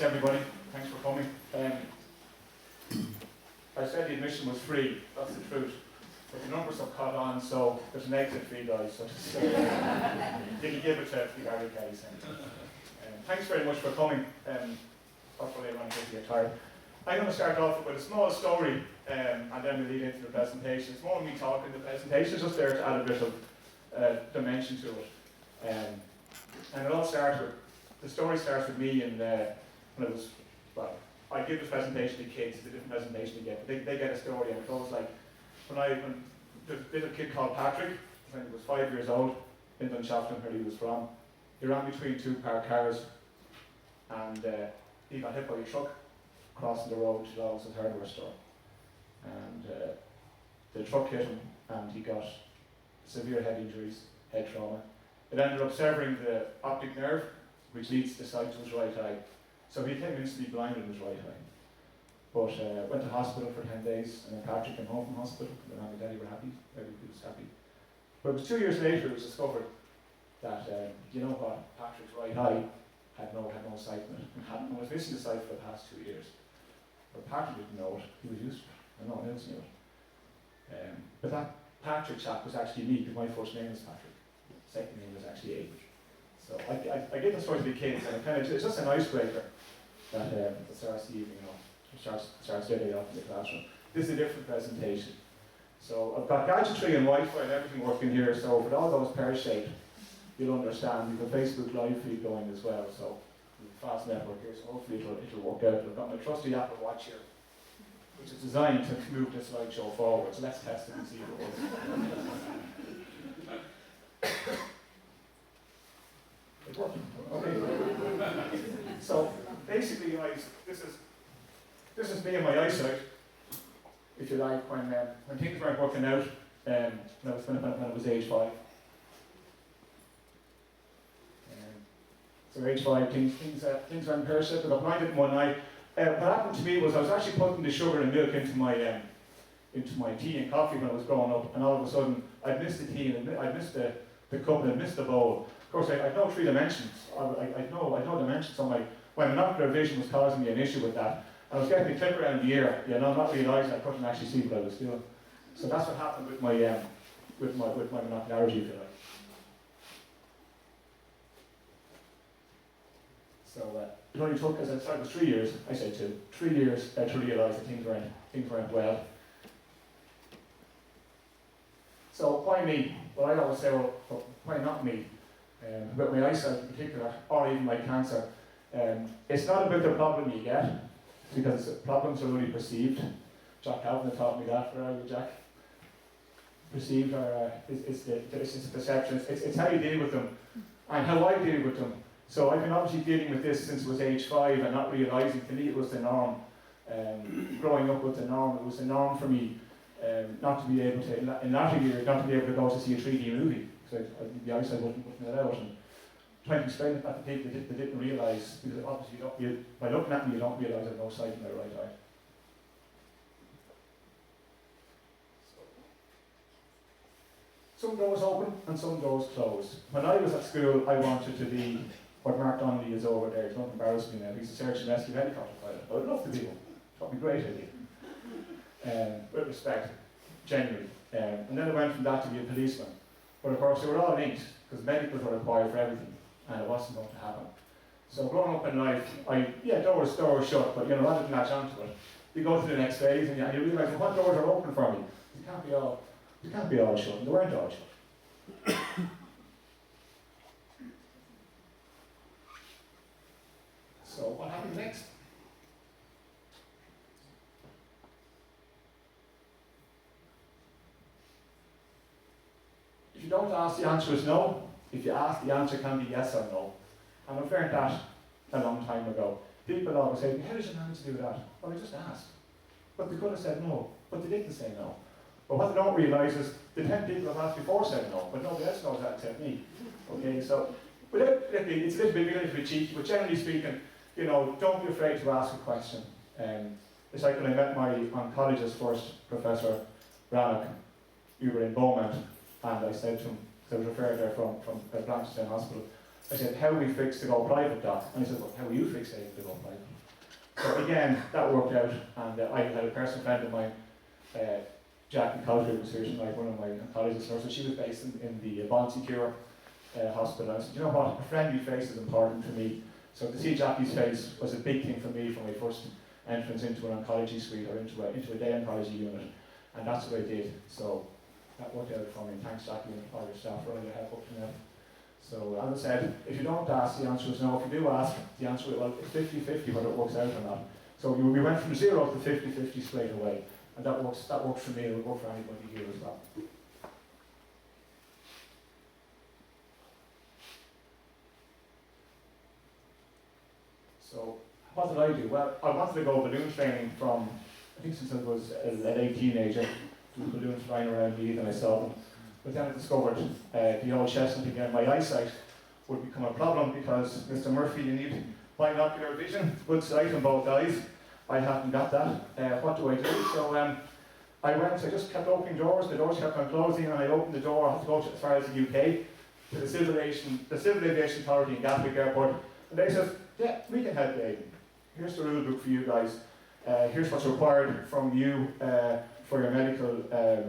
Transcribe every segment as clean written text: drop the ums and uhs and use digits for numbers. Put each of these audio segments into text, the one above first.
Thanks everybody, thanks for coming. I said the admission was free, that's the truth. But the numbers have caught on, so there's an exit fee, guys. So just, you can give it to the Gary Kelly Centre. Thanks very much for coming. Hopefully everyone gets you tired. I'm going to start off with a small story, and then we'll lead into the presentation. It's more me talking, the presentation is just there to add a bit of dimension to it. And it all starts with, the story starts with me and when I was, well, I give this presentation to kids, it's a different presentation you get, but they get a story, and it goes like, when there's a little kid called Patrick, I think he was 5 years old, in Dunshaughlin, where he was from. He ran between two parked cars, and he got hit by a truck crossing the road to Lawson's hardware store. And the truck hit him, and he got severe head injuries, head trauma. It ended up severing the optic nerve, which leads the sight to his right eye. So he became instantly blind in his right eye. But went to hospital for 10 days, and then Patrick came home from hospital. The mum and daddy were happy, everybody was happy. But it was 2 years later it was discovered that, you know what, Patrick's right eye had no sight in it, and was missing the sight for the past 2 years. But Patrick didn't know it, he was used to it, and no one else knew it. But that Patrick chap was actually me, because my first name is Patrick. Second name was actually Aidan. So I give the story to the kids, and it's just an icebreaker that starts the evening off. Starts their day off in the classroom. This is a different presentation. So I've got gadgetry and Wi-Fi and everything working here, so for all those pear-shaped, you'll understand. We've a Facebook live feed going as well, so we've a fast network here, so hopefully it'll work out. I've got my trusty Apple Watch here, which is designed to move the slideshow forward, so let's test it and see if it works. It worked. Okay. So basically, guys, this is me and my eyesight, if you like, when things weren't working out, when I was age 5. So age 5, things went pear-shaped. I got blinded in one eye. What happened to me was I was actually putting the sugar and milk into my tea and coffee when I was growing up, and all of a sudden I'd missed the tea and I'd missed the cup and I'd missed the bowl. Of course, I know 3 dimensions. I know dimensions, so my monocular vision was causing me an issue with that. I was getting a clip around the ear, not realising I couldn't actually see what I was doing. So that's what happened with my monocularity, if you like. So it only took, as I said, it was 3 years. I said 2, 3 years to realise that things weren't well. So why me? Well, I always say, well, why not me? About my eyesight in particular, or even my cancer. It's not about the problem you get, because problems are only perceived. Jack Calvin taught me that. Where are you, Jack? Perceived, or it's the perception. It's how you deal with them, and how I deal with them. So I've been obviously dealing with this since I was age 5, and not realising, to me it was the norm. Growing up with the norm, it was the norm for me not to be able to, in latter years, not to be able to go to see a 3D movie, because the eyesight wasn't allowed. And trying to explain it to people that didn't realise, because obviously by looking at me you don't realise I have no sight in my right eye. Some doors open and some doors close. When I was at school, I wanted to be what Mark Donnelly is over there. Don't embarrass me now. He's a search and rescue helicopter pilot. I would love to be one. That'd be a great idea. With respect, genuinely. And then I went from that to be a policeman. But of course, they were all linked, because medicals were required for everything, and it wasn't going to happen. So growing up in life, doors shut, but I didn't latch onto it. You go to the next phase, and you realise, well, what doors are open for me? They can't be all shut, and they weren't all shut. So what happened next? If you don't ask, the answer is no. If you ask, the answer can be yes or no. And I've learned that a long time ago. People always say, how did you manage to do that? Well, I just asked. But they could have said no, but they didn't say no. But what they don't realise is the 10 people have asked before said no, but nobody else knows that except me. Okay, so it's a little bit cheeky, but generally speaking, don't be afraid to ask a question. It's like when I met my oncologist first, Professor Rannoch. We were in Beaumont, and I said to him, because I was referred there from Blanchardstown Hospital, I said, how we fixed to go private, Doc? And he said, well, how are you fixated to go private? So again, that worked out, and I had a personal friend of mine, Jackie Cowdery was here tonight, one of my colleagues, so she was based in the Bonticure hospital. I said, you know what, a friendly face is important to me. So to see Jackie's face was a big thing for me for my first entrance into an oncology suite or into a day oncology unit, and that's what I did. So that worked out for me. Thanks, Jackie, and all your staff for all your help up to now. So as I said, if you don't ask, the answer is no. If you do ask, the answer is, well, it's 50-50 whether it works out or not. So we went from 0 to 50-50 straight away, and that works for me. It will work for anybody here as well. So what did I do? Well, I wanted to go balloon training from, I think since I was a late teenager, there was balloons flying around me and I saw them. But then I discovered the old chestnut again. My eyesight would become a problem because, Mr. Murphy, you need binocular vision, good sight in both eyes. I haven't got that. What do I do? So I just kept opening doors. The doors kept on closing, and I opened the door. I had to go as far as the UK, to the Civil Aviation Authority in Gatwick Airport. And they said, yeah, we can help you, Aidan. Here's the rule book for you guys. Here's what's required from you for your medical, a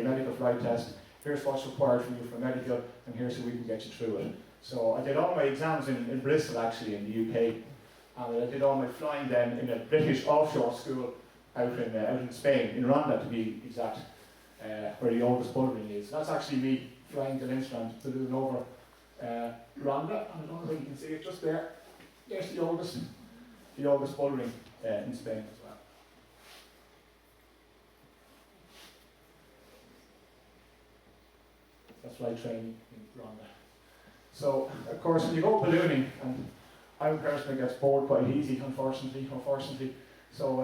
medical flight test. Here's what's required from you for medical, and here's how we can get you through it. So I did all my exams in Bristol, actually, in the UK, and I did all my flying then in a British offshore school out in Spain, in Ronda to be exact, where the oldest bull ring is. That's actually me flying to Lindstrand to do over Ronda, and I don't know if you can see it just there. There's the oldest bull ring in Spain as well. That's flight training in Ronda. So, of course, when you go ballooning, and I'm a person that gets bored quite easy, unfortunately. So,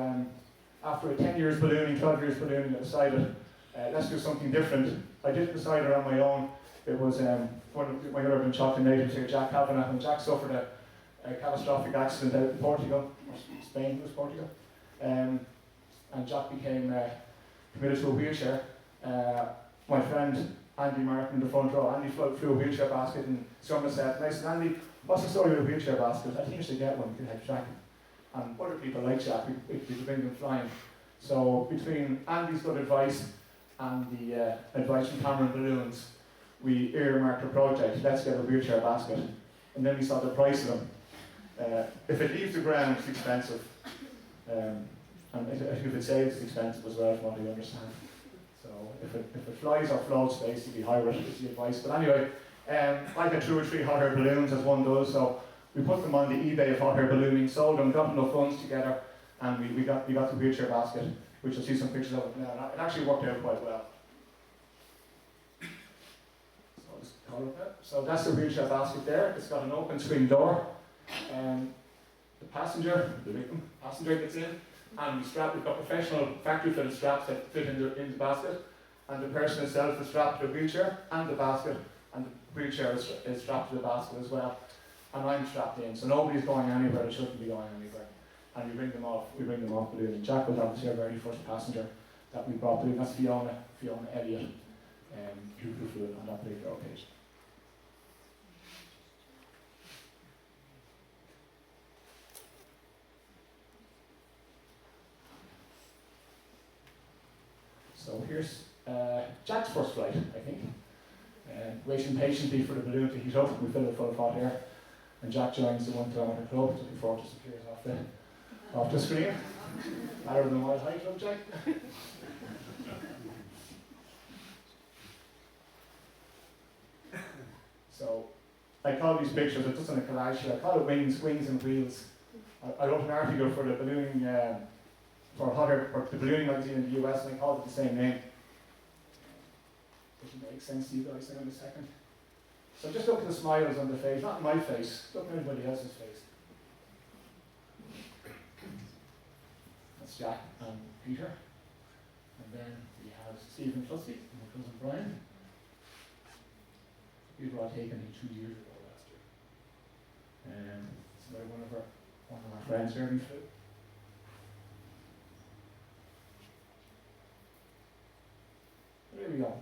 after 10 years ballooning, 12 years ballooning, I decided, let's do something different. I didn't decide it on my own. It was one of my urban chocolate natives here, Jack Kavanagh, and Jack suffered a catastrophic accident out in Portugal, or Spain, it was Portugal. And Jack became committed to a wheelchair. My friend Andy Martin in the front row, Andy flew a wheelchair basket in Somerset. And I said, Andy, what's the story with a wheelchair basket? I think you should get one, you can help Jack. And other people like Jack, we could bring them flying. So between Andy's good advice and the advice from Cameron Balloons, we earmarked a project, let's get a wheelchair basket. And then we saw the price of them. If it leaves the ground, it's expensive. And if it sails, it's expensive as well, from what I understand. So if it flies or floats, basically, higher is the advice. But anyway, I got 2 or 3 hot air balloons, as one does, so we put them on the eBay of hot air ballooning, sold them, got enough funds together, and we got the wheelchair basket, which you'll see some pictures of it now. It actually worked out quite well. So I'll just call it that. So that's the wheelchair basket there. It's got an open screen door. The passenger gets in, and we've got professional factory fitted straps that fit in the basket, and the person itself is strapped to the wheelchair and the basket, and the wheelchair is strapped to the basket as well. And I'm strapped in, so nobody's going anywhere that shouldn't be going anywhere. And we bring them off ballooning. Jack was obviously our very first passenger that we brought ballooning. That's Fiona Elliott, who flew on that particular occasion. So here's Jack's first flight, I think. Waiting patiently for the balloon to heat up. We fill it full of hot air. And Jack joins the 1 kilometre club just before it disappears off the screen. Higher than what height of Jack. So I call these pictures, it's just in a collage here, I call it wings and wheels. I wrote an article for the ballooning for the ballooning magazine in the US, and I called it the same name. Does it make sense to you guys in a second? So just look at the smiles on the face, not my face, look at everybody else's face. That's Jack and Peter. And then we have Stephen Clussy and my cousin Brian. These were all taken 2 years ago last year. So one of our friends here, we flew. There we go.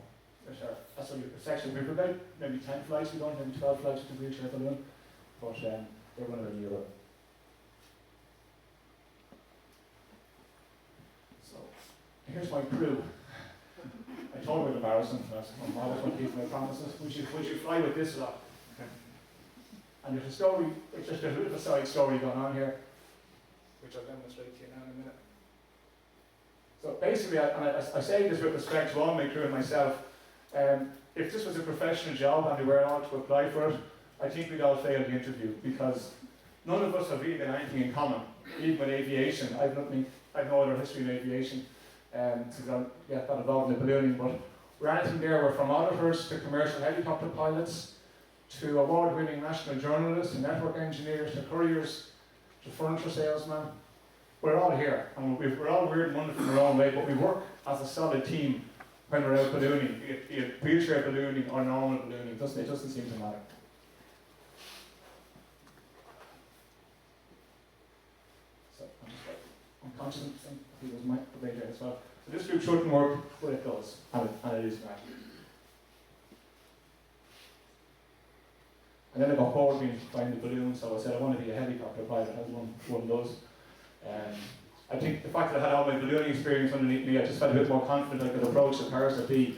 That's what it's actually, we've about maybe 10 flights we've done, maybe 12 flights with the wheelchair balloon, but they're going to Europe. So, here's my crew. I told her about embarrassing, I'm always going to keep my promises. Would you fly with this lot? Okay. And there's a story, it's just a little side story going on here, which I'll demonstrate to you now in a minute. So basically, I say this with respect to all my crew and myself, if this was a professional job and we were all to apply for it, I think we'd all fail the interview, because none of us have really got anything in common, even with aviation. I've no other history in aviation, since I got involved in the ballooning, but we're anything there. We're from auditors to commercial helicopter pilots, to award-winning national journalists, to network engineers, to couriers, to furniture salesmen. We're all here, and we're all weird and wonderful in our own way, but we work as a solid team when we're out ballooning, be it wheelchair ballooning or normal ballooning. It doesn't seem to matter. So I'm conscious of some people's mind there as well. So this group shouldn't work, but it does, and it is magic. And then I got bored being flying the balloon, so I said I want to be a helicopter pilot, as one does. I think the fact that I had all my ballooning experience underneath me, I just felt a bit more confident I could approach the powers that be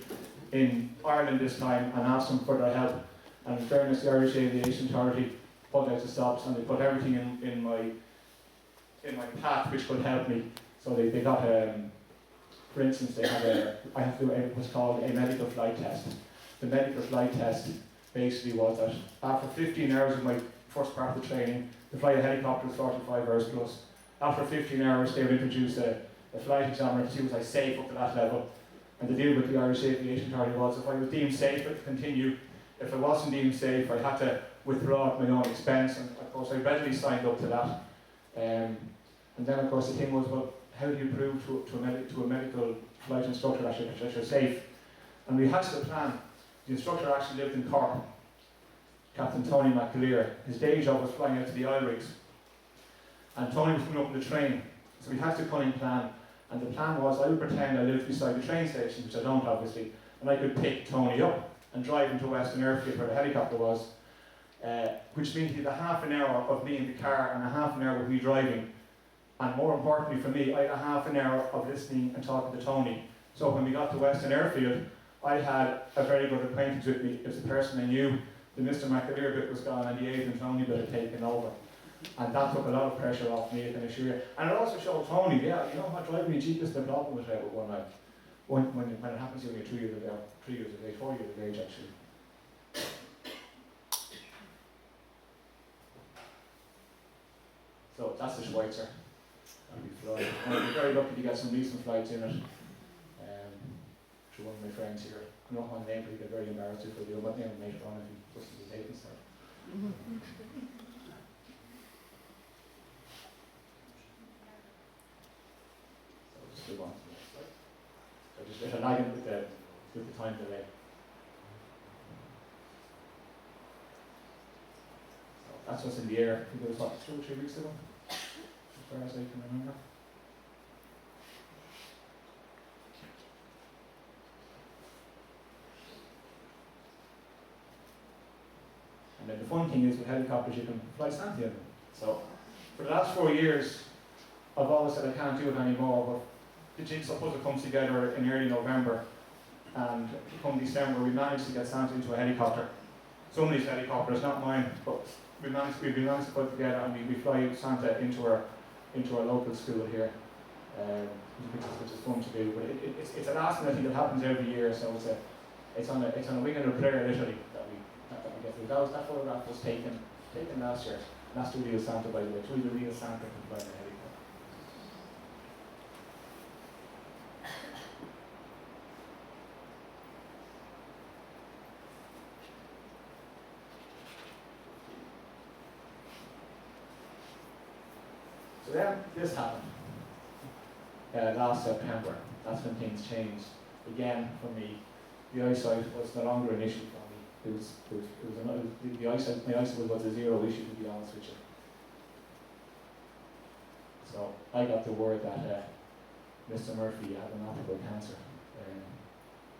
in Ireland this time and ask them for their help. And in fairness, the Irish Aviation Authority put out the stops, and they put everything in my path which could help me. So they got, for instance, they had I have to do what's called a medical flight test. The medical flight test basically was that after 15 hours of my first part of the training, to fly a helicopter was 45 hours plus. After 15 hours, they would introduce a flight examiner to see was I safe up to that level. And the deal with the Irish Aviation Authority was if I was deemed safe, I'd continue. If I wasn't deemed safe, I had to withdraw at my own expense. And of course, I readily signed up to that. And then, of course, the thing was, well, how do you prove to a medical flight instructor that you're safe? And we hatched a plan. The instructor actually lived in Cork, Captain Tony McAleer. His day job was flying out to the oil rigs. And Tony was coming up in the train. So we hatched a cunning plan. And the plan was I would pretend I lived beside the train station, which I don't obviously, and I could pick Tony up and drive him to Western Airfield where the helicopter was, which means he had a half an hour of me in the car and a half an hour of me driving. And more importantly for me, I had a half an hour of listening and talking to Tony. So when we got to Western Airfield, I had a very good acquaintance with me. It was a person I knew. The Mr. McAleer bit was gone and the Aidan Tony bit had taken over. And that took a lot of pressure off me, I can assure you. And it also showed Tony, yeah, you know what, driving a Jeep is the problem with one night. When it happens when you're 3 years of age, 4 years of age actually. So that's the Schweitzer. And we fly. And I'm very lucky to get some recent flights in it. Through one of my friends here. I'm not going to name, but he get very embarrassed if I do. I might name him later on if he listens to the tape and stuff. Just move on to the next slide. So just there's a lag in with the time delay. So that's what's in the air. I think it was what, 2 or 3 weeks ago, as far as I can remember. And then the fun thing is with helicopters you can fly Santa in them. So for the last 4 years I've always said I can't do it anymore, but the jigsaw puzzle comes together in early November, and come December we managed to get Santa into a helicopter. Somebody's helicopter, it's not mine, but we managed to put it together, and we fly Santa into our local school here, which is fun to do. But it's a last minute thing that happens every year, so it's on a wing and a prayer literally that we get through. That photograph was taken last year, and that's the real Santa, by the way. It's really the real Santa can fly in a helicopter. So then this happened last September. That's when things changed again for me. The eyesight was no longer an issue for me. My eyesight was a zero issue, to be honest with you. So I got the word that Mr. Murphy had inoperable cancer.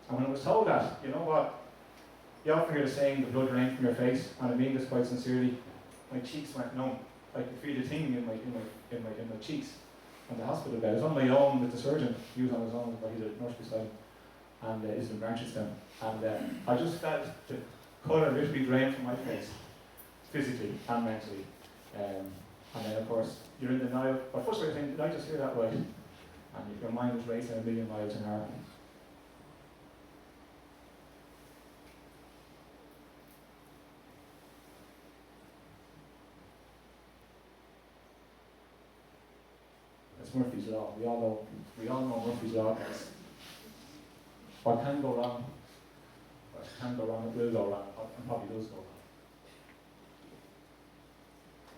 And when I was told that, you know what, you often hear the saying, the blood drained from your face, and I mean this quite sincerely, my cheeks went numb. I could feel the tingling in my cheeks on the hospital bed. I was on my own with the surgeon. He was on his own, but he did a nurse beside him, and he's in Brancheston. And I just felt the colour literally drain from my face, physically and mentally. And then, of course, you're in denial. But first of all, you're thinking, did I just hear that right? And your mind is racing a million miles an hour. That's Murphy's Law. We all know Murphy's Law, guys. What can go wrong? What can go wrong, it will go wrong, and probably does go wrong.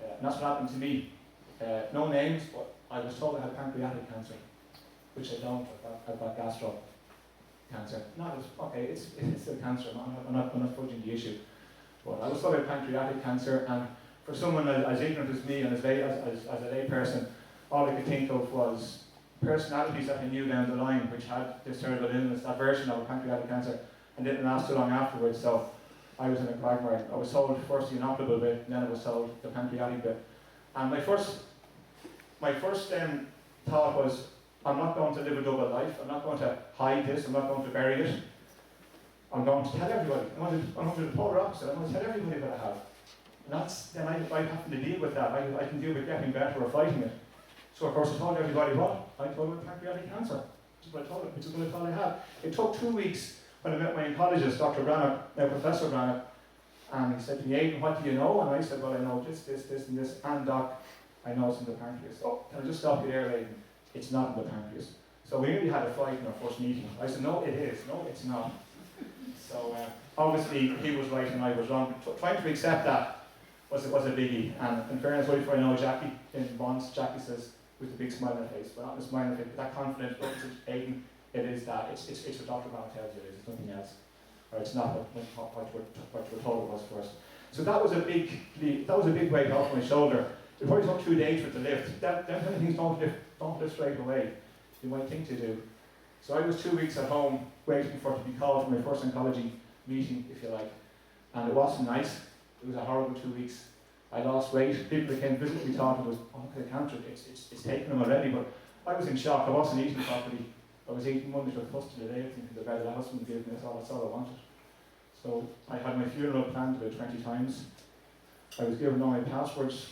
And that's what happened to me. No names, but I was told I had pancreatic cancer, which I don't. I've got gastro cancer. It's still cancer. I'm not fudging the issue. But I was told I had pancreatic cancer, and for someone as ignorant as me and as a lay person, all I could think of was personalities that I knew down the line which had this terrible illness, that version of pancreatic cancer, and didn't last too long afterwards. So I was in a quagmire. I was told first the inoperable bit, and then I was told the pancreatic bit. And my first thought was, I'm not going to live a double life. I'm not going to hide this. I'm not going to bury it. I'm going to tell everybody. I'm going to do the polar opposite. I'm going to tell everybody what I have. And then I have to deal with that. I can deal with getting better or fighting it. So of course I told everybody what? I told them pancreatic cancer. Which is what I told them, which is what I thought I had. It took 2 weeks when I met my oncologist, Dr. Branagh, now Professor Branagh, and he said to me, Aidan, what do you know? And I said, well, I know this, and this, and doc, I know it's in the pancreas. Oh, can I just stop you there, Aidan? It's not in the pancreas. So we nearly had a fight in our first meeting. I said, no, it is. No, it's not. So obviously he was right and I was wrong. Trying to accept that was a biggie. And in fairness, what if I know Jackie in Bonds, Jackie says, with a big smile on her face, but not a smile on her face, but that confidence, look, Aidan, it is that. It's what Dr. Brown tells you it is. It's nothing else. Or it's not what we're told it was first. So that was a big weight off my shoulder. It probably took 2 days for it to lift. Them kind of things don't lift straight away. You might think they do. So I was 2 weeks at home waiting for it to be called for my first oncology meeting, if you like. And it wasn't nice. It was a horrible 2 weeks. I lost weight. People that came visit me thought it was, okay, cancer, it's taken them already, but I was in shock. I wasn't eating properly. I was eating Monday to custard a day, thinking the better the husband gave me, that's all I wanted. So I had my funeral planned about 20 times. I was given all my passwords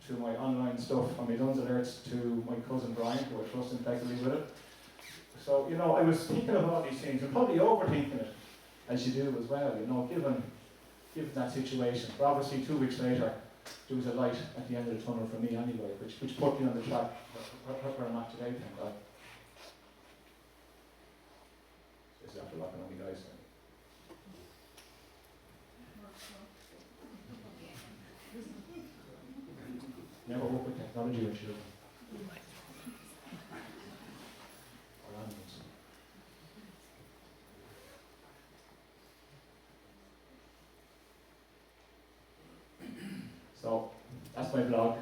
to my online stuff and my Duns alerts to my cousin Brian, who I trust implicitly with it. So, you know, I was thinking of all these things and probably overthinking it, as you do as well, you know, given that situation. But obviously 2 weeks later, there was a light at the end of the tunnel for me anyway, which put me on the track where I'm at today, thank God. This is after locking on me guys. Never work with technology or children. Or animals. So, that's my blog.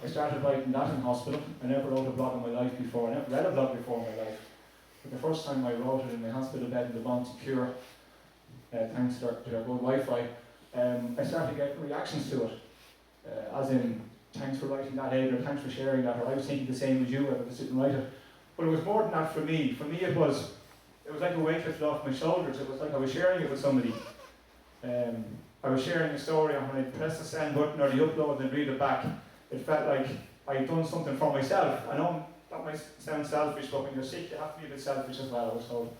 I started writing that in hospital. I never wrote a blog in my life before. I never read a blog before in my life. But the first time I wrote it in my hospital bed in the Bond Secure, thanks to their good Wi-Fi, I started getting reactions to it. As in, thanks for writing that, Aidan, or thanks for sharing that, or I was thinking the same as you, I was sitting and write it. But it was more than that for me. For me it was like a weight lifted off my shoulders. It was like I was sharing it with somebody. I was sharing a story, and when I pressed the send button or the upload and read it back, it felt like I had done something for myself. I know that might sound selfish, but when you're sick, you have to be a bit selfish as well, I was told.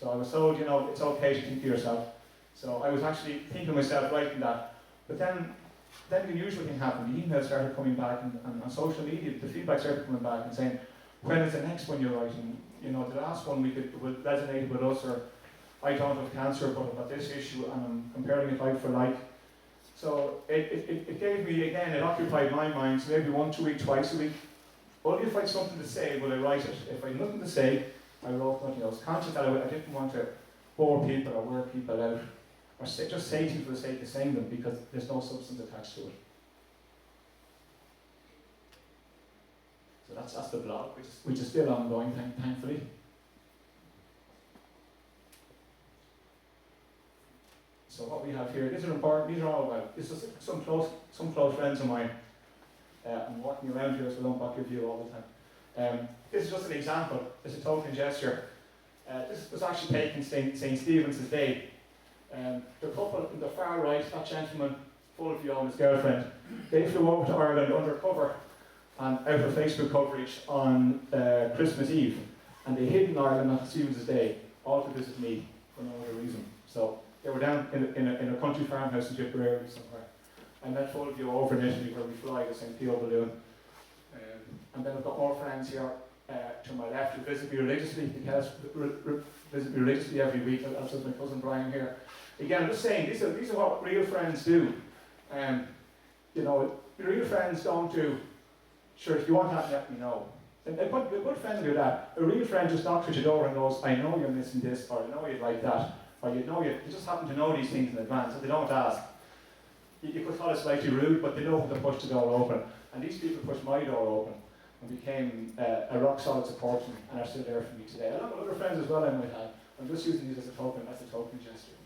So I was told, you know, it's okay to think of yourself. So I was actually thinking of myself writing that. But then the usual thing happened. The emails started coming back, and on social media, the feedback started coming back and saying, when is the next one you're writing? You know, the last one will resonate with us, or I don't have cancer, but I've got this issue, and I'm comparing it like for like. So it gave me, again, it occupied my mind, so maybe 1, 2 weeks, twice a week. Only if I had something to say will I write it. If I had nothing to say, I wrote nothing else. Conscious that I didn't want to bore people or wear people out, or just say things for the sake of saying them, because there's no substance attached to it. So that's the blog, which is still ongoing, thankfully. So what we have here, these are important, these are all about, this is some close friends of mine. I'm walking around here so I don't block your view all the time. This is just an example, it's a token gesture. This was actually taken St. Stephen's Day. The couple on the far right, that gentleman, Fulvio and his girlfriend, they flew over to Ireland undercover and out of Facebook coverage on Christmas Eve. And they hid in Ireland on Stephen's Day, all to visit me for no other reason. So they were down in a country farmhouse in Tipperary somewhere. I met Fulvio over in Italy where we fly the St. Pio balloon. And then I've got more friends here to my left who visit me religiously, because visit me religiously every week, as does my cousin Brian here. Again, I'm just saying, these are what real friends do. You know, real friends don't do, sure, if you want that, let me know. A good friend do that. A real friend just knocks at your door and goes, I know you're missing this, or I know you'd like that, or you just happen to know these things in advance, and they don't ask. You could call it slightly rude, but they know when to push the door open. And these people pushed my door open and became a rock solid support to me, and are still there for me today. Along with other friends as well I might have. I'm just using these as a token gesture.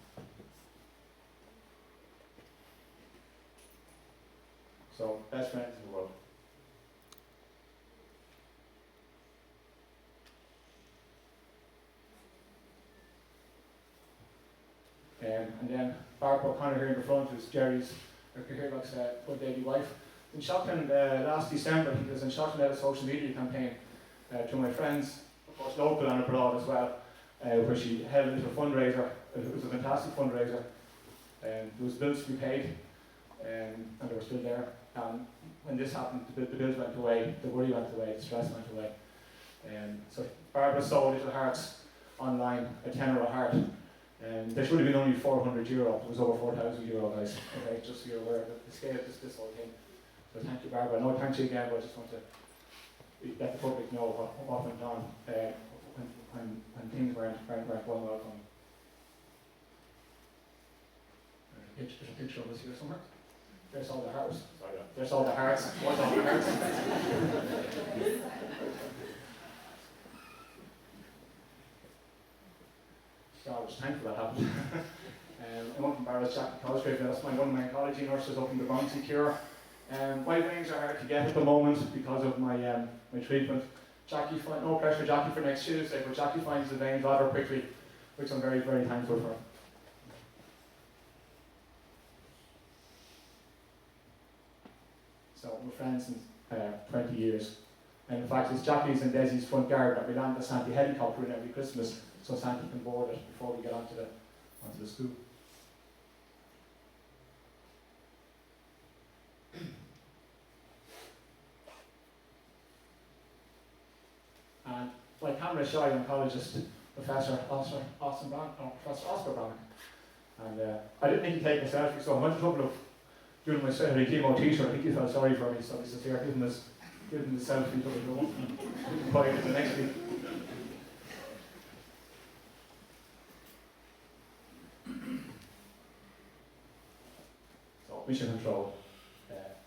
So, best friends in the world. And then Barbara O'Connor here in the front, who's Jerry's, here looks good lady wife. In Shotland last December, he was in Shotland led a social media campaign to my friends, of course local and abroad as well, where she held a little fundraiser. It was a fantastic fundraiser. There was bills to be paid, and they were still there. When this happened, the bills went away, the worry went away, the stress went away. So Barbara sold Little Hearts online, a tenner a heart. There should have been only €400. It was over €4,000, guys. Okay, just so you're aware of the scale of this whole thing. So thank you, Barbara. No, thank you again, but I just want to let the public know what went on when things weren't going well for me. There's a picture of us here somewhere. There's all the hearts. Sorry, there's all the hearts. What's all the hearts? God, I was thankful that happened. I went from Barrett's Jackie Cosgrave, that's one of my oncology nurses up in the Bouncy Cure. My veins are hard to get at the moment because of my treatment. No pressure Jackie for next Tuesday, but Jackie finds the veins rather quickly, which I'm very, very thankful for. So we're friends since 20 years. And in fact, it's Jackie's and Desi's front yard that we land the Santa helicopter in every Christmas, so Santa can board it before we get onto the school. And my camera shy oncologist, Professor Oscar Brown. And I didn't need to take a selfie, so I went to trouble of doing my chemo t-shirt. I think he felt sorry for me, so he says, here, give him the selfie to the door. We can put it in the next week. So, mission control.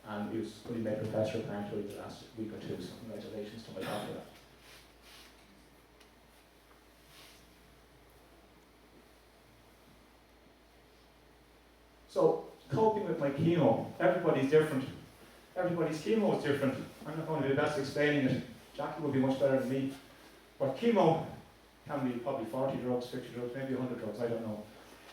And he was fully made professor apparently the last week or two, so congratulations to my doctor. So, coping with my chemo, everybody's different. Everybody's chemo is different. I'm not going to be the best explaining it. Jackie will be much better than me. But chemo can be probably 40 drugs, 50 drugs, maybe 100 drugs, I don't know.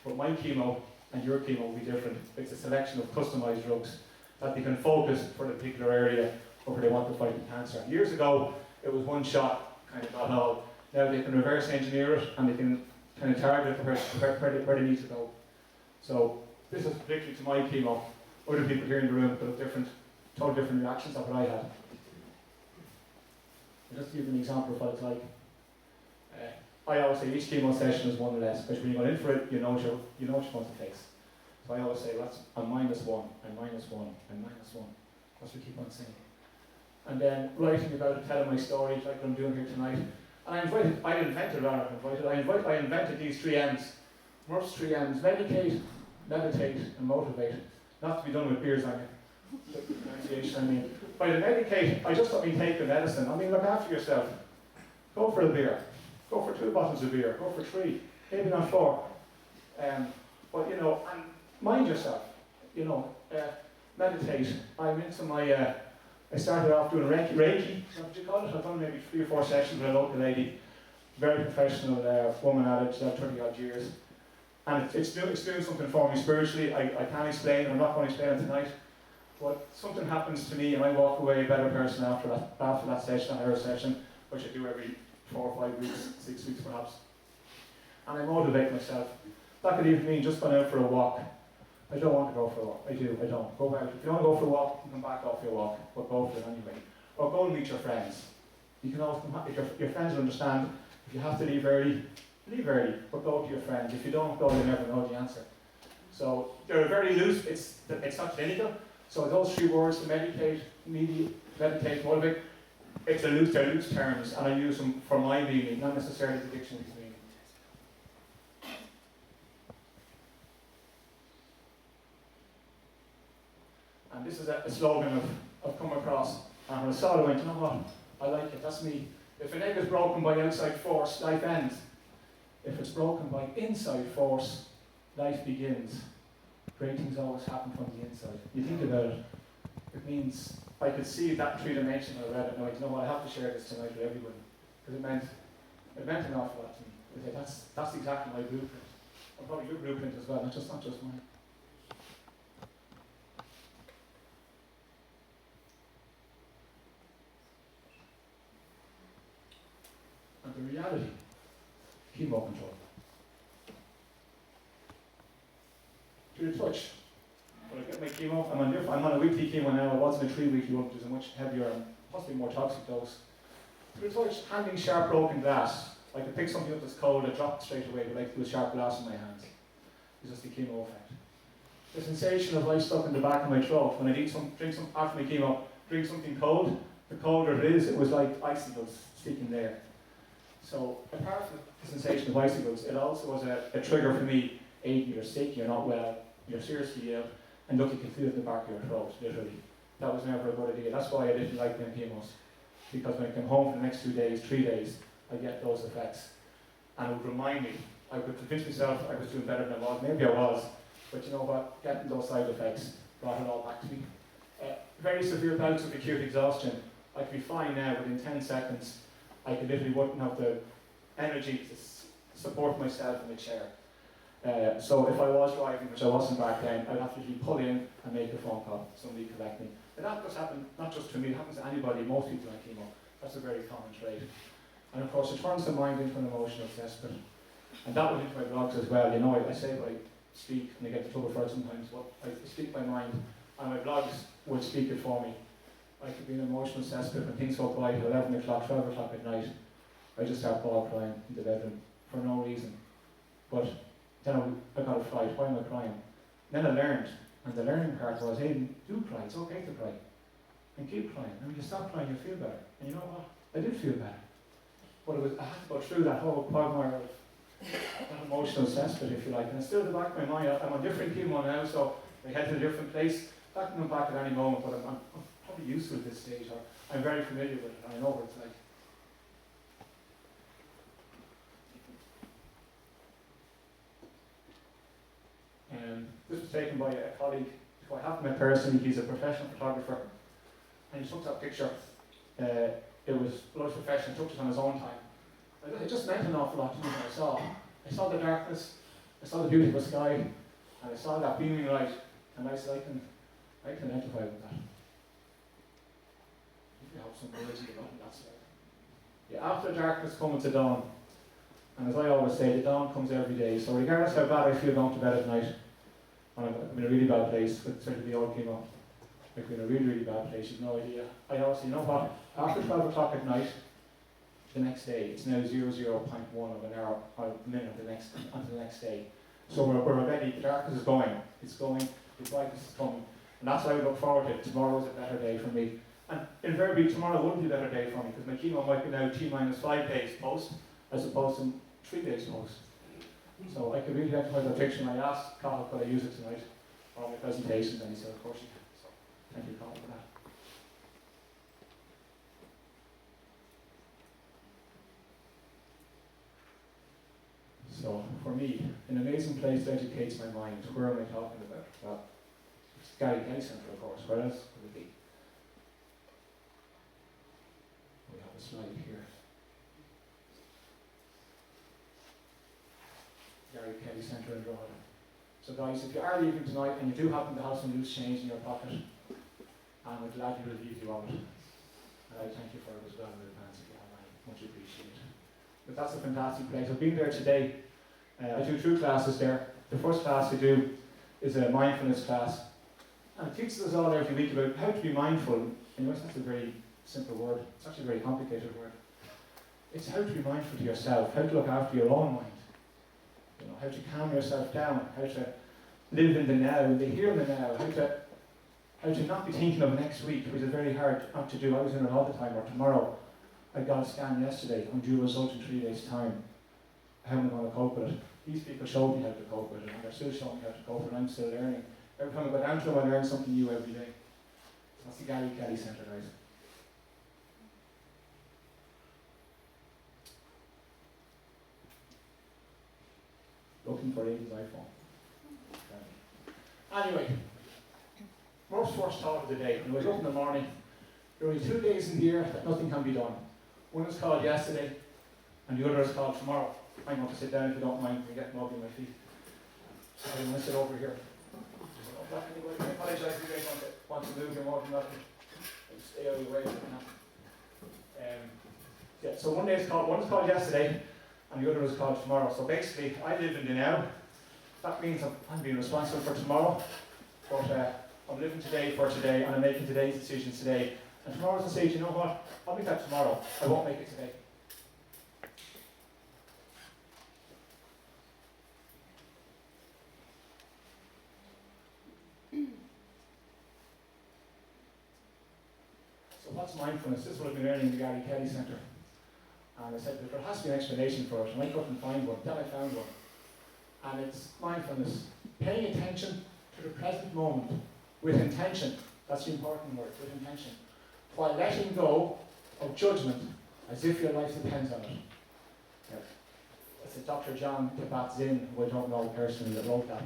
But my chemo and your chemo will be different. It's a selection of customized drugs that they can focus for the particular area or where they want to fight the cancer. Years ago, it was one shot, kind of got all. Now they can reverse engineer it and they can kind of target it where they need to go. So this is particularly to my chemo. Other people here in the room could have totally different reactions than what I had. I'll just give you an example of what it's like. I always say each chemo session is one less, because when you go in for it, you know what you're going to face. So I always say, I'm -1, I'm -1, I'm -1. That's what we keep on saying. And then writing about it, telling my story, like what I'm doing here tonight. And I invented these 3 M's. Murph's 3 M's: medicate, meditate, and motivate. Not to be done with beers on you. The pronunciation, I mean. By the medicate, I just don't mean take the medicine. I mean, look after yourself. Go for a beer. Go for 2 bottles of beer. Go for 3. Maybe not 4. But, you know, and mind yourself, you know, meditate. I'm into my, I started off doing Reiki, is that what you call it? I've done maybe 3 or 4 sessions with a local lady, very professional woman at it, she's had 30 odd years. And it's doing something for me spiritually. I can't explain it, I'm not going to explain it tonight. But something happens to me and I walk away a better person after that session, that her session, which I do every 4 or 5 weeks, 6 weeks perhaps. And I motivate myself. That could even mean just going out for a walk. I don't want to go for a walk. I don't. Go out. If you want to go for a walk, you can back off your walk, but go for it anyway. Or go and meet your friends. You can always come, if your friends will understand, if you have to leave early, but go to your friends. If you don't go, you'll never know the answer. So they're very loose, it's not clinical. So those 3 words, to meditate, motivate, they're loose terms, and I use them for my meaning, not necessarily the dictionary's meaning. And this is a slogan I've come across, and when I saw it, I went, you know what, I like it, that's me. If an egg is broken by outside force, life ends. If it's broken by inside force, life begins. Great things always happen from the inside. You think about it, it means I could see that 3-dimensional I read it, and I went, you know what, I have to share this tonight with everybody. Because it meant an awful lot to me. Okay, that's exactly my blueprint. And probably your blueprint as well, not just mine. And the reality, chemo control. To the touch. When I get my chemo, I'm on a weekly chemo now. I was in a 3-weekly one, which is a much heavier and possibly more toxic dose. To the touch, handling sharp broken glass. I could pick something up that's cold, I drop it straight away, but I could do a sharp glass in my hands. It's just the chemo effect. The sensation of ice stuck in the back of my throat when I drink some after my chemo, drink something cold. The colder it is, it was like icicles sticking there. So apart from the sensation of icicles, it also was a trigger for me. Aidan, you're sick, you're not well, you're seriously ill, and look, you can feel it in the back of your throat, literally. That was never a good idea. That's why I didn't like them chemos. Because when I came home for the next 2 days, 3 days, I get those effects. And it would remind me, I could convince myself I was doing better than I was. Maybe I was, but you know what, getting those side effects brought it all back to me. Very severe bouts of acute exhaustion. I could be fine now, within 10 seconds, I could literally wouldn't have the energy to support myself in the chair. So if I was driving, which I wasn't back then, I'd have to usually pull in and make a phone call, somebody collect me. And that does happen, not just to me, it happens to anybody, most people on chemo. That's a very common trait. And of course it turns the mind into an emotional cesspit. And that went into my blogs as well. You know, I say what I speak, and I get in trouble for it sometimes, but I speak my mind, and my blogs will speak it for me. I could be an emotional cesspit when things go quiet at 11 o'clock, 12 o'clock at night. I just start bawl crying in the bedroom for no reason. But then I got a fright, why am I crying? Then I learned, and the learning part was, hey, do cry, it's okay to cry. And keep crying, and when you stop crying, you feel better. And you know what? I did feel better. But I had to go through that whole quagmire of that emotional cesspit, if you like. And it's still in the back of my mind. I'm on different chemo now, so I head to a different place. That can come back at any moment, but I'm probably used to it at this stage, or I'm very familiar with it, and I know what it's like. This was taken by a colleague who I haven't met personally. He's a professional photographer, and he took that picture. It was professional, took it on his own time. It just meant an awful lot to me when I saw the darkness, I saw the beautiful sky, and I saw that beaming light, and I said, I can identify with that. You have some words in the bottom, that's right. Yeah, after darkness comes the dawn. And as I always say, the dawn comes every day. So regardless how bad I feel going to bed at night, and I'm in a really bad place, with certainly the old chemo, I'm in a really, really bad place, you've no idea. I always say, you know what, after 12 o'clock at night, the next day, it's now 0.01 of an hour, or a minute until the next day. So we're already, the darkness is going, the brightness is coming. And that's why I look forward to it. Tomorrow's a better day for me. And invariably, tomorrow wouldn't be a better day for me, because my chemo might be now T-5 days post, as opposed to 3 days post. So I could really identify the picture, and I asked Cathal, could I use it tonight for all my presentations, and he said, of course you can. So thank you, Cathal, for that. So for me, an amazing place that educates my mind. Where am I talking about? Well, it's Gary Kelly Centre, of course. Where else would it be? We have a slide here. Gary Kelly Centre in Drogheda. So guys, if you are leaving tonight and you do happen to have some loose change in your pocket, I'm glad you relieve you of it. And I thank you for it as well in advance if you have any. Much appreciated. But that's a fantastic place. I've been there today. I do 2 classes there. The first class I do is a mindfulness class. And it teaches us all every week about how to be mindful. You know, it's not a very simple word. It's actually a very complicated word. It's how to be mindful to yourself, how to look after your own mind. You know, how to calm yourself down, how to live in the now, the here and the now, how to not be thinking of next week, which is very hard not to do. I was in it all the time, or tomorrow. I got a scan yesterday, I'm due a result in 3 days' time. How am I going to cope with it? These people showed me how to cope with it, and they're still showing me how to cope with it, and I'm still learning. Every time I go down to them, I learn something new every day. That's the Gary Kelly Centre, guys. Looking for Aidan's iPhone. Anyway, most first thought of the day. When I wake up in the morning, there are only 2 days in the year that nothing can be done. One is called yesterday, and the other is called tomorrow. I'm going to sit down if you don't mind. I'm getting muggy on my feet. So I'm going to sit over here. I apologise if you guys want to move your more than nothing. Stay out of the way. Yeah, so one is called yesterday, and the other is called tomorrow. So basically, I live in the now. That means I'm being responsible for tomorrow, but I'm living today for today, and I'm making today's decisions today. And tomorrow's the stage, you know what? I'll make that tomorrow. I won't make it today. So what's mindfulness? This is what I've been learning in the Gary Kelly Centre. And I said that there has to be an explanation for it, and I couldn't find one. Then I found one. And it's mindfulness. Paying attention to the present moment with intention. That's the important word, with intention. While letting go of judgment as if your life depends on it. Yeah. It's a Dr. John Kabat-Zinn, who I don't know personally, that wrote that.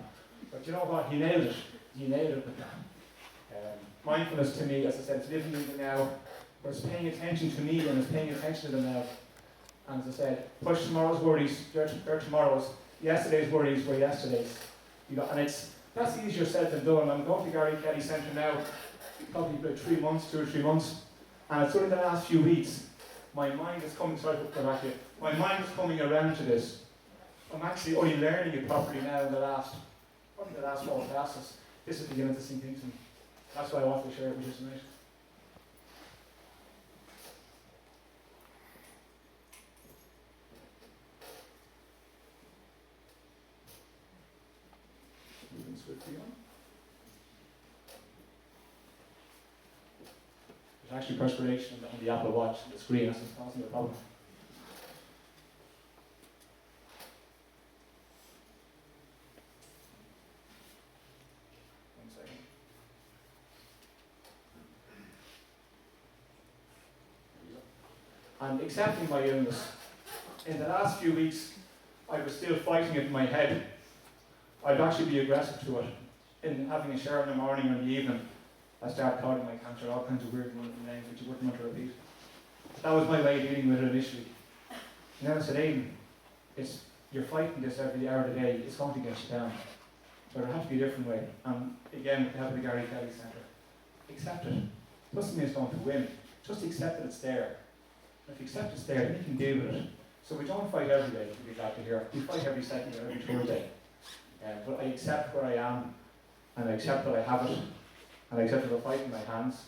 But you know what? He nailed it. He nailed it with that. Mindfulness to me, as I said, it's living in the now, but it's paying attention to me and it's paying attention to the now. And as I said, push tomorrow's worries, they're tomorrow's. Yesterday's worries were yesterday's. And that's easier said than done. I'm going to Gary Kelly Centre now, probably about 3 months, 2 or 3 months. And it's only the last few weeks, my mind is coming, my mind is coming around to this. I'm actually only learning it properly now in probably the last 4 classes. This is beginning to sink into me. That's why I want to share it with you tonight. Moving swiftly on. There's actually perspiration on the Apple Watch, the screen, that's what's causing the problem. One second. And accepting my illness. In the last few weeks, I was still fighting it in my head. I'd actually be aggressive to it. In having a shower in the morning or in the evening, I started calling my cancer all kinds of weird names which you wouldn't want to repeat. That was my way of dealing with it initially. And then I said, Aidan, you're fighting this every hour of the day, it's going to get you down. So there has to be a different way. And again, with the help of the Gary Kelly Centre, accept it. Doesn't mean it's going to win. Just accept that it's there. If you accept it's there, then you can deal with it. So we don't fight every day, to be glad to hear. We fight every second or every third day. But I accept where I am, and I accept that I have it, and I accept that I fight in my hands.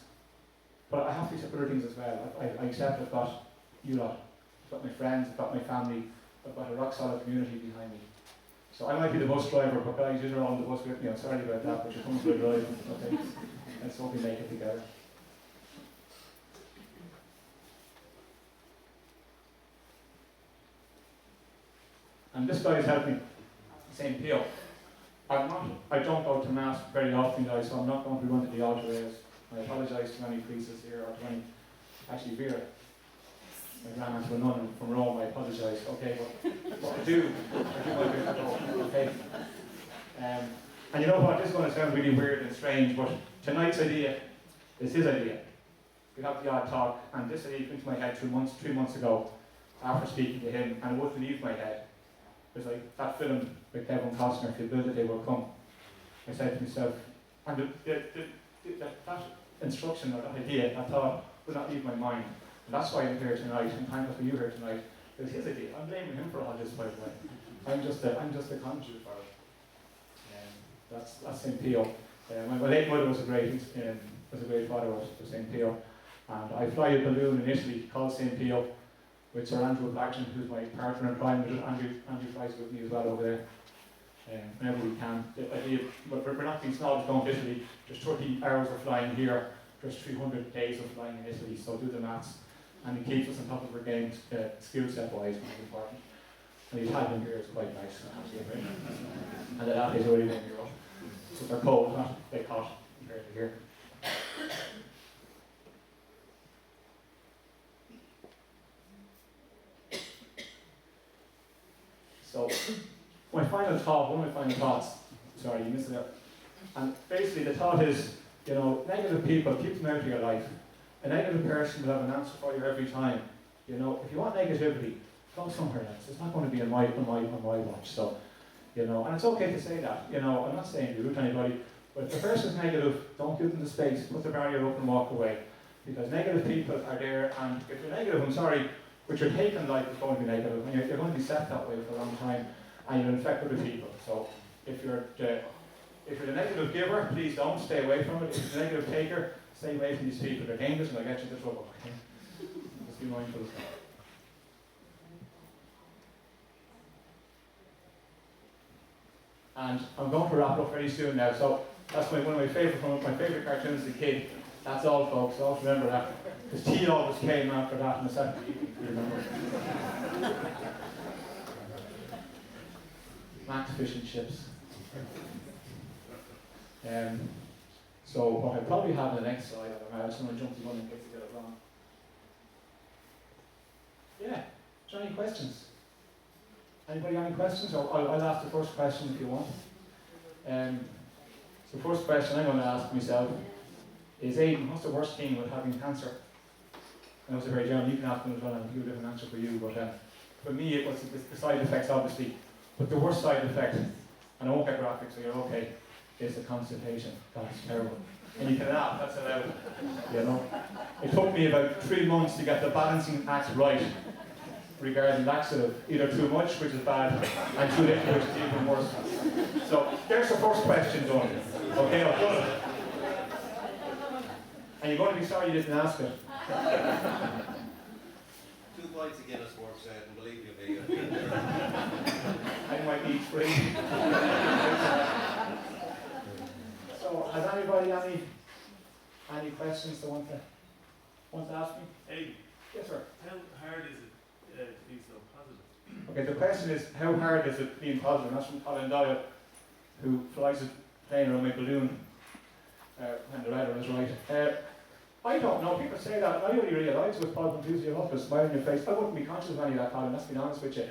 But I have to accept other things as well. I accept I've got you lot, I've got my friends, I've got my family, I've got a rock solid community behind me. So I might be the bus driver, but guys, you're on the bus with me. I'm sorry about that, but you're coming for a drive. Okay, let's hope we make it together. And this guy has helped me. Same Peel. I don't go to Mass very often, guys, so I'm not going to run to the altar rails. I apologise to any priests here or to any, actually Vera. I ran into a nun from Rome, I apologise. Okay, but I do my bit at home, okay? And you know what, this is going to sound really weird and strange, but tonight's idea is his idea. We have the odd talk, and this idea came into my head 3 months ago after speaking to him, and it wouldn't leave my head. It was like that film with Kevin Costner, if you build it, they will come. I said to myself, and that instruction or that idea, that thought, would not leave my mind. And that's why I'm here tonight, and thank for you here tonight. It was his idea. I'm blaming him for all this, by the way. I'm just a conduit for it. That's St. Pio. My late mother was a great follower of St. Pio. And I fly a balloon in Italy called St. Pio with Sir Andrew Blackton, who's my partner in crime. Andrew flies with me as well over there. Whenever we can. But we're not being snobs going to Italy. There's 30 hours of flying here. There's 300 days of flying in Italy, so do the maths. And it keeps us on top of our game, skill set wise, which is important. And the Italian beer is quite nice, actually. And the latte is already €1. So they're cold, not big hot compared to here. So, one of my final thoughts, sorry, you missed it out. And basically the thought is, negative people, keep them out of your life. A negative person will have an answer for you every time. If you want negativity, go somewhere else. It's not going to be on my watch. So, and it's okay to say that. I'm not saying rude to anybody, but if the person's negative, don't give them the space. Put the barrier up and walk away. Because negative people are there, and if you're negative, I'm sorry, but your take on life is going to be negative, and you're going to be set that way for a long time, and you'll infect other people. So, if you're the negative giver, please don't stay away from it. If you're the negative taker, stay away from these people. They're dangerous and they'll get you into trouble. Just be mindful of that. And I'm going to wrap up very soon now. So that's one of my favourite cartoons as a kid. That's all, folks. Always remember that. Because tea always came after that in the Saturday evening, if you remember. Max fish and chips. So what I probably have in the next slide, I just want to jump to one in case I get it wrong. Yeah, is there any questions? Anybody have any questions? Or I'll ask the first question if you want. So first question I'm going to ask myself is, Aidan, what's the worst thing with having cancer? And it's a very general, you can ask them as well and I'll give a different answer for you, but for me it was the side effects obviously, but the worst side effect, and I won't get graphic so you're okay, is the constipation. That's terrible. And you can laugh, that's allowed. It took me about 3 months to get the balancing act right regarding laxative. Either too much, which is bad, and too little, which is even worse. So there's the first question done. Okay, I've done it. And you're going to be sorry you didn't ask it. 2 points again as works out, and believe you me. I might need 3. So, has anybody any questions they want to ask me? Hey, Yes, sir. how hard is it to be so positive? Okay, the question is, how hard is it being positive? And that's from Colin Doyle, who flies a plane around my balloon when the weather is right. I don't know, people say that, I only realise with positive enthusiasm, a smile on your face. I wouldn't be conscious of any of that, Colin, let's be honest with you.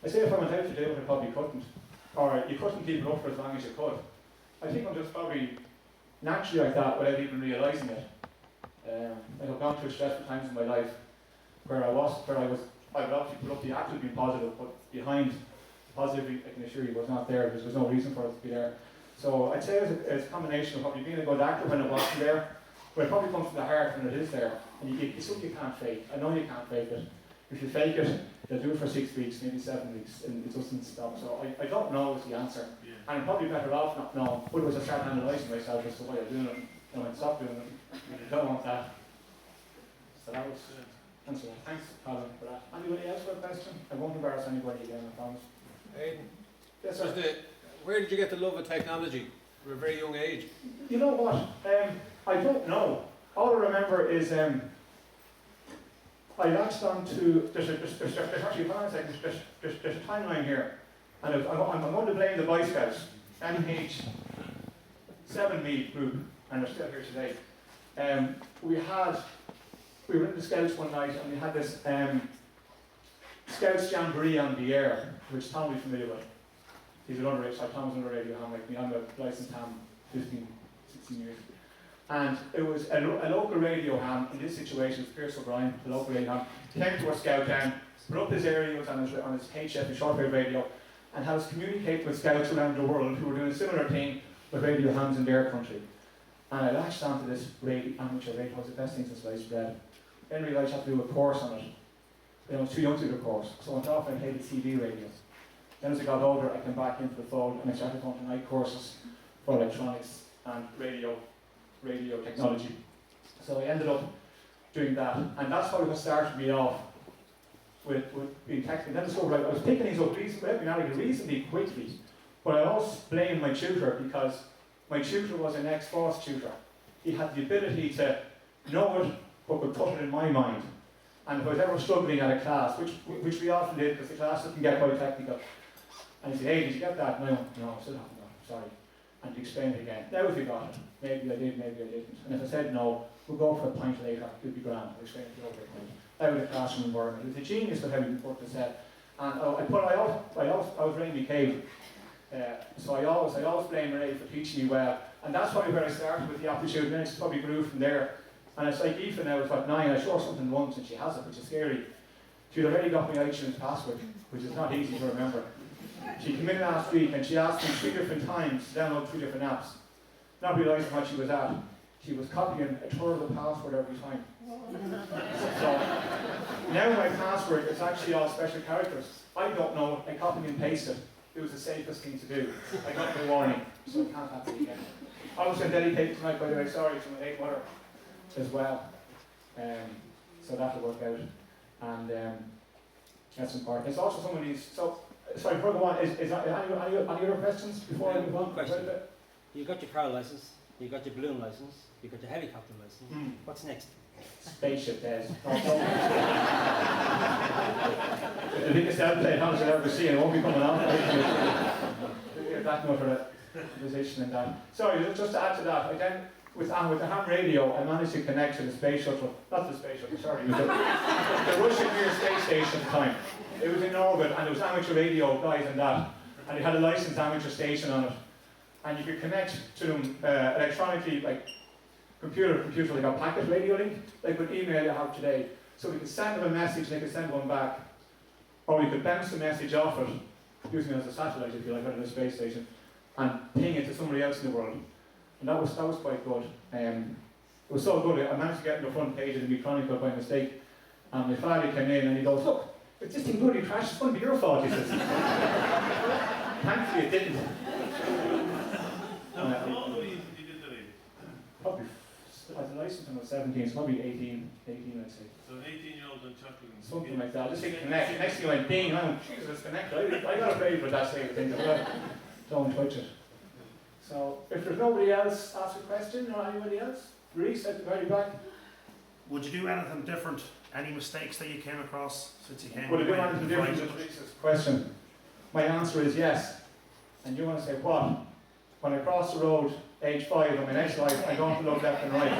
I say if I went out to do it, I probably couldn't. Or you couldn't keep it up for as long as you could. I think I'm just probably naturally like that without even realising it. I've gone through stressful times in my life where I would obviously put up the act of being positive, but behind positivity, I can assure you, was not there because there's no reason for it to be there. So I'd say it's a combination of probably being a good actor when it wasn't there, but it probably comes from the heart when it is there. And it's something you can't fake. I know you can't fake it. If you fake it, they'll do it for 6 weeks, maybe 7 weeks, and it doesn't stop. So I don't know is the answer. Yeah. And I'm probably better off not knowing. But was I start analysing myself as to why I'm doing it, and I stop doing it. I don't want that. So that was answer. Thanks, Colin, for that. Anybody else got a question? I won't embarrass anybody again, I promise. Aidan, Yes, sir. where did you get the love of technology from a very young age? You know what? I don't know. All I remember is I latched on to, there's actually there's a timeline here, and I'm going to blame the Boy Scouts, MH7 me group, and they're still here today. We were in the Scouts one night, and we had this Scouts Jamboree on the Air, which Tom will be familiar with. He's an underage, like Tom's an radio ham like me. I'm a licensed ham 15, 16 years. And it was a local radio ham in this situation, it was Pierce O'Brien, the local radio ham, came to our scout down, put up his area on his HF, his shortwave radio, and had us communicate with scouts around the world who were doing a similar thing with radio hams in their country. And I latched onto this amateur radio, it was the best thing since sliced bread. Then realised I had to do a course on it. I was too young to do the course, so I went off and played the TV radio. Then as I got older, I came back into the fold and I started going to night courses for electronics and radio technology. So I ended up doing that, and that's how it started me off with being technical. Then I was picking things up reasonably quickly, but I always blamed my tutor because my tutor was an ex-force tutor. He had the ability to know it, but could put it in my mind. And if I was ever struggling at a class, which we often did because the classes can get quite technical, and he said, "Hey, did you get that?" No, I still haven't got it, sorry. And he explained it again. Now if you got it, maybe I did, maybe I didn't. And if I said no, we'll go for a pint later, it'll be grand. I'll explain it to you over a pint. Out of the classroom environment. It was a genius of how he put this out. And I was Ray McCabe, so I always blame Ray for teaching me well. And that's probably where I started with the aptitude, and then it's probably grew from there. And it's like Aoife now is 9, I show her something once and she has it, which is scary. She'd already got my iTunes password, which is not easy to remember. She came in last week and she asked me 3 different times to download 3 different apps. Not realising what she was at. She was copying a third of the password every time. So now my password is actually all special characters. I don't know it, I copy and paste it. It was the safest thing to do. I got the warning, so it can't happen again. I was going to dedicate tonight, by the way, sorry, to my late mother as well. So that'll work out. And that's important. It's also some of these, so, sorry, before I go on, is there any other questions before I move on? One question. You got your car license, you got your balloon license, you got your helicopter license. What's next? Spaceship days. The biggest airplane I've ever seen, it won't be coming out. That much for the position and that. Sorry, just to add to that, again, with the ham radio, I managed to connect to the space shuttle, not the space shuttle, sorry, it was the Russian Mir space station at the time. It was in orbit, and there was amateur radio guys and that, and it had a licensed amateur station on it. And you could connect to them electronically, like computer, like a packet radio link, like with email you have today. So we could send them a message, they could send one back, or we could bounce the message off it, using it as a satellite, if you like, out of the space station, and ping it to somebody else in the world. And that was quite good. It was so good, I managed to get in the front page of the Chronicle by mistake. And my father came in and he goes, "Look, if this thing bloody crashed, it's going to be your fault," he says. Thankfully it didn't. How old were you did the radio? Probably, I was licensed when I was 17, so probably 18 I'd say. So 18-year-old and chuckling. Something like that. I just think connect. Next thing I went, ding, oh, Jesus, connect. I got afraid with that same thing. Don't touch it. So, if there's nobody else, ask a question, or anybody else? Reese, at the very back. Would you do anything different? Any mistakes that you came across since you came? Would I do anything different with Reese's question? My answer is yes. And you want to say what? When I cross the road, age 5, in my next life, I don't look left and right.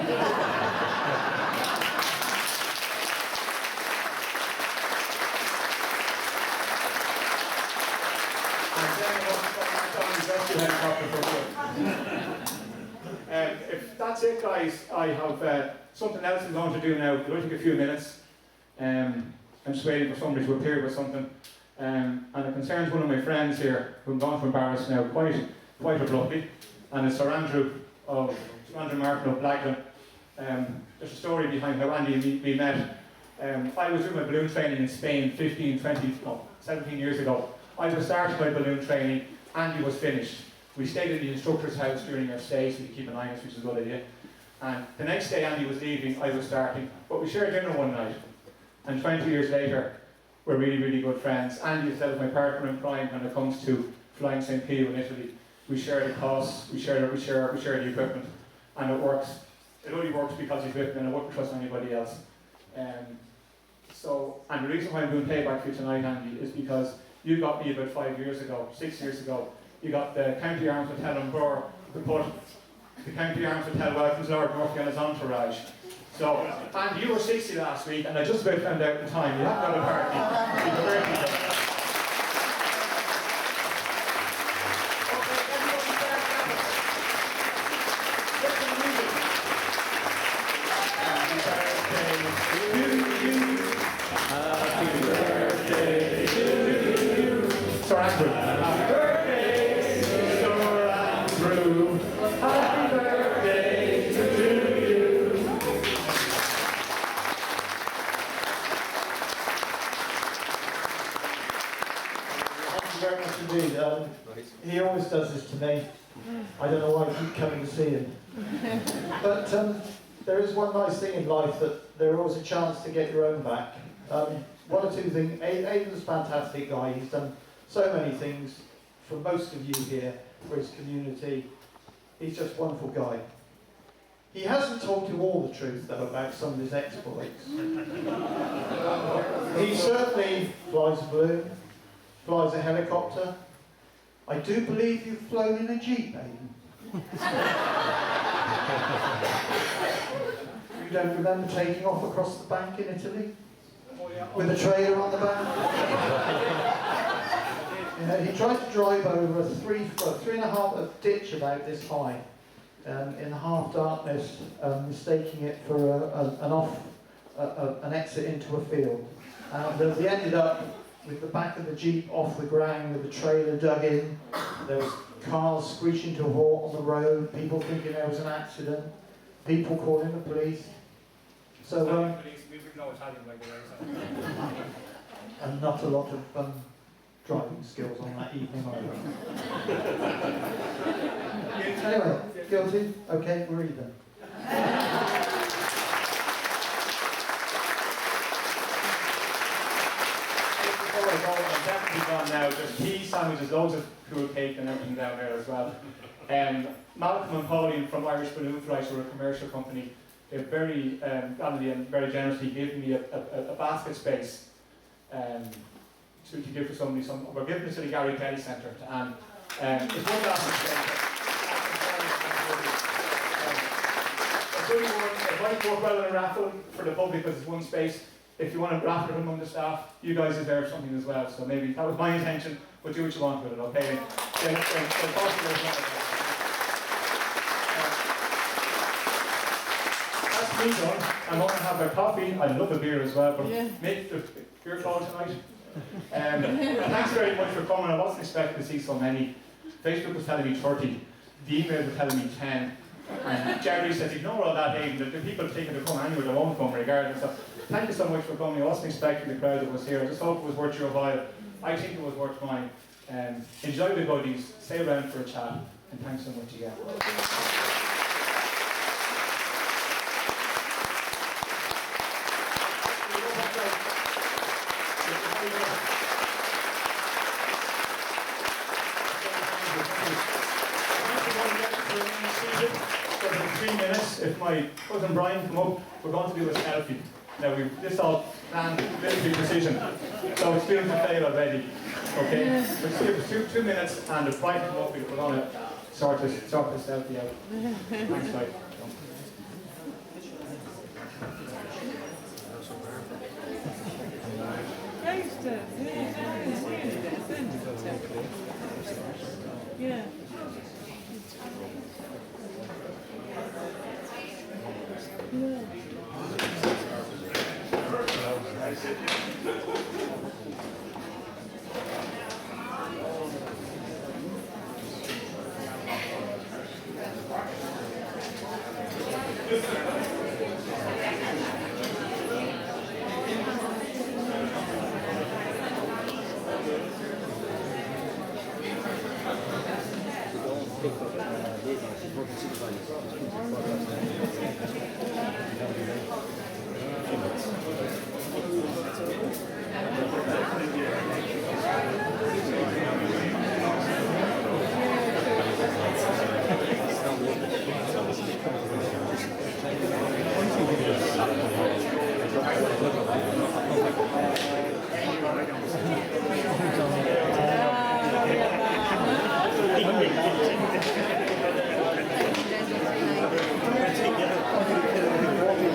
If that's it, guys, I have something else I'm going to do now. It'll take a few minutes. I'm just waiting for somebody to appear with something. And it concerns one of my friends here, who I'm going to embarrass now quite abruptly. And it's Sir Andrew Martin of Blackburn. There's a story behind how Andy and me met. I was doing my balloon training in Spain 17 years ago. I was starting my balloon training, Andy was finished. We stayed in the instructor's house during our stay, so we keep an eye on us, which is a good idea. And the next day Andy was leaving, I was starting. But we shared dinner one night. And 20 years later, we're really, really good friends. Andy is my partner in crime when it comes to flying St. Pio in Italy. We share the costs, we share the equipment, and it works. It only works because he's with me, and I wouldn't trust anybody else. And the reason why I'm doing payback for you tonight, Andy, is because you got me about 6 years ago. You got the County Arms Hotel in Burr to put the County Arms Hotel welcomes Lord Murphy and his entourage. So, and you were 60 last week, and I just about found out in time, you haven't got a party. You've a birthday done. Okay, everybody start clapping. Get some music. Happy birthday to you. Happy birthday to you. Sir Andrew. Happy birthday, Sir Andrew. Happy birthday to you. Thank you very much indeed. He always does this to me. I don't know why I keep coming to see him. But there is one nice thing in life, that there is always a chance to get your own back. One or two things. Aidan's a fantastic guy. He's done so many things for most of you here, for his community. He's just a wonderful guy. He hasn't told you all the truth, though, about some of his exploits. He certainly flies a balloon, flies a helicopter. I do believe you've flown in a Jeep, Aidan. You don't remember taking off across the bank in Italy? With a trailer on the back? He tried to drive over a 3.5 ditch about this high, in the half darkness, mistaking it for an exit into a field. We ended up with the back of the Jeep off the ground, with the trailer dug in. There was cars screeching to a halt on the road, people thinking there was an accident, people calling the police. So, we know Italian like the and not a lot of driving skills on that evening either. Anyway, guilty? Okay, we're even. Before I go, I'm definitely gone now. There's tea, sandwiches, loads of cool cake and everything down there as well. Malcolm and Pauline from Irish Balloon Flights, who are a commercial company, they're very kindly and very generously giving me a basket space to give to somebody. We're giving it to the Gary Kelly Centre, and it's one basket space. It might work well in a raffle for the public because it's one space. If you want to raffle it among the staff, you guys deserve something as well. So maybe that was my intention, but do what you want with it, okay? That's me done. I'm going to have a coffee. I love a beer as well, but make the beer call tonight. Thanks very much for coming. I wasn't expecting to see so many. Facebook was telling me 30. The email was telling me 10. And Jerry says, ignore all that, Aidan. The people taking to come anyway, they won't come regardless. So thank you so much for coming. I wasn't expecting the crowd that was here. I just hope it was worth your while. I think it was worth mine. Enjoy the goodies. Stay around for a chat. And thanks so much again. If my cousin Brian come up, we're going to do a selfie. Now this all planned with precision, so it's doomed to fail already. Okay, let's give us 2 minutes, and if Brian come up, we're going to sort this selfie out. Thanks, guys. Yeah.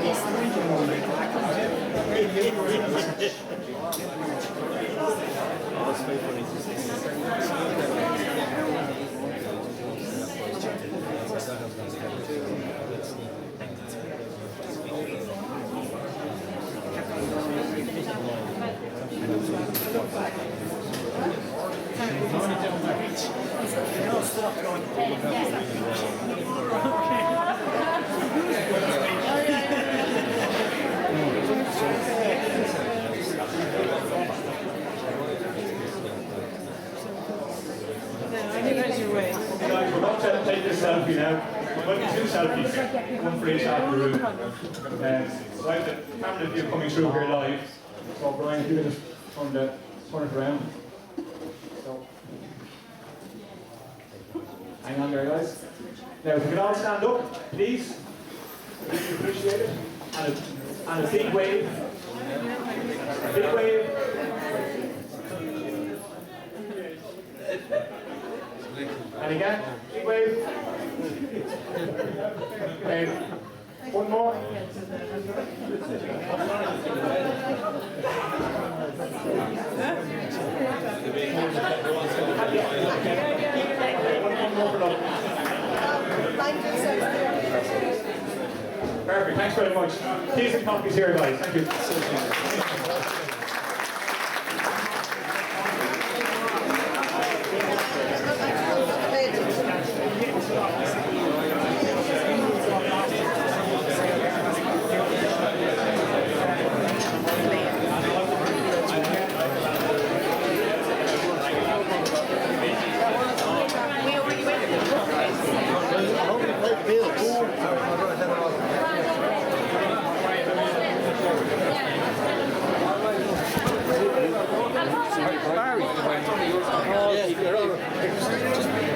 Yes. Guys, we're going to take this selfie now. We'll do 2 selfies, one for each half of the room. So I have the camera view coming through here live. So Brian, if you can just turn it around. So, hang on there, guys. Now, if we can all stand up, please. Really appreciate it. And a big wave. A big wave. And again, big wave. One more. Perfect, thanks very much. Teas and coffees here, guys. Thank you.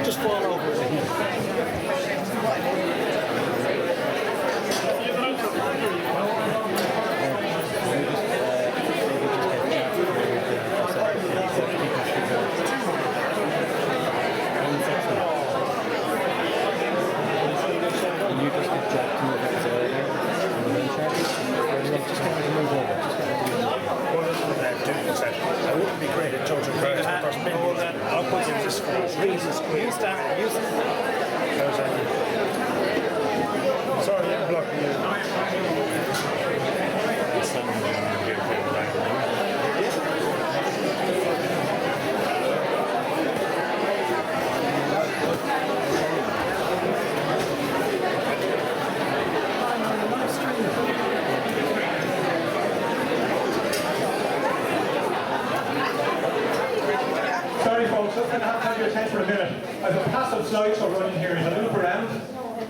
Just fall over. I wouldn't be great at judging players because maybe I'll put in this for reasons. Sorry, I'm blocking you. Sorry folks, I'm going to have your attention for a minute. I have a passive slideshow running here. If I look around,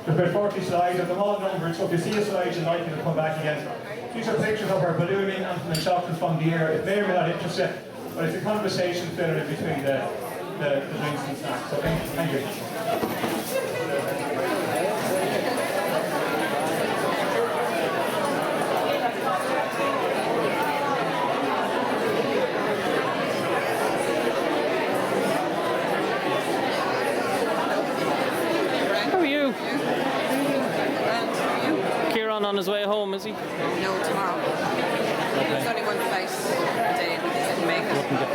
there's about 40 slides, and they're all numbered, so if you see a slide you like, it'll come back again. These are pictures of our ballooning and the chocolate from the year. It may or may not interest you, but it's a conversation filler in between the drinks and snacks. Okay, thank you. How are you? Kieran on his way home, is he? No, tomorrow. There's only one flight a day in Jamaica.